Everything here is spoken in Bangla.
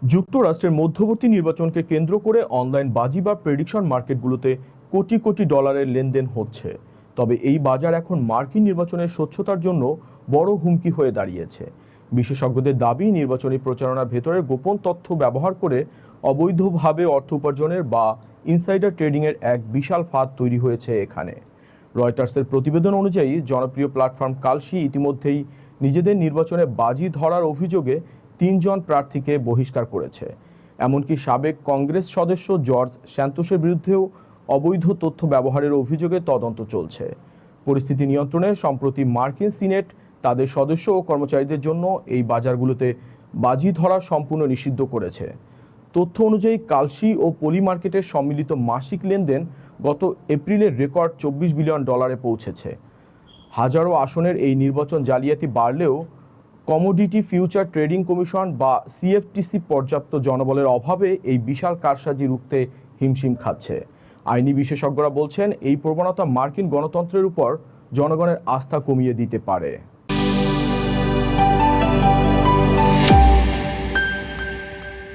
যুক্তরাষ্ট্রের মধ্যবর্তী নির্বাচনকে কেন্দ্র করে অনলাইন বাজি বা প্রেডিকশন মার্কেটগুলোতে কোটি কোটি ডলারের লেনদেন হচ্ছে। তবে এই বাজার এখন মার্কিন নির্বাচনের স্বচ্ছতার জন্য বড় হুমকি হয়ে দাঁড়িয়েছে। বিশেষজ্ঞদের দাবি, নির্বাচনী প্রচারণার ভেতরের গোপন তথ্য ব্যবহার করে অবৈধভাবে অর্থ উপার্জনের বা ইনসাইডার ট্রেডিংয়ের এক বিশাল ফাঁদ তৈরি হয়েছে এখানে। রয়টার্সের প্রতিবেদন অনুযায়ী জনপ্রিয় প্ল্যাটফর্ম কালশি ইতিমধ্যেই নিজেদের নির্বাচনে বাজি ধরার অভিযোগে ৩ জন প্রার্থীকে বহিষ্কার করেছে। এমনকি সাবেক কংগ্রেস সদস্য জর্জ স্যান্তোসের বিরুদ্ধেও অবৈধ তথ্য ব্যবহারের অভিযোগে তদন্ত চলছে। পরিস্থিতি নিয়ন্ত্রণে সম্প্রতি মার্কিন সিনেট তাদের সদস্য ও কর্মচারীদের জন্য এই বাজারগুলোতে বাজি ধরা সম্পূর্ণ নিষিদ্ধ করেছে। তথ্য অনুযায়ী কালশি ও পলি মার্কেটের সম্মিলিত মাসিক লেনদেন গত এপ্রিলের রেকর্ড $24 বিলিয়ন পৌঁছেছে। হাজারো আসনের এই নির্বাচন জালিয়াতি বাড়লেও কমোডিটি ফিউচার ট্রেডিং কমিশন বা সিএফটিসি পর্যাপ্ত জনবলের অভাবে এই বিশাল কারসাজি রুখতে হিমশিম খাচ্ছে। আইনি বিশেষজ্ঞরা বলছেন, এই প্রবণতা মার্কিন গণতন্ত্রের উপর জনগণের আস্থা কমিয়ে দিতে পারে।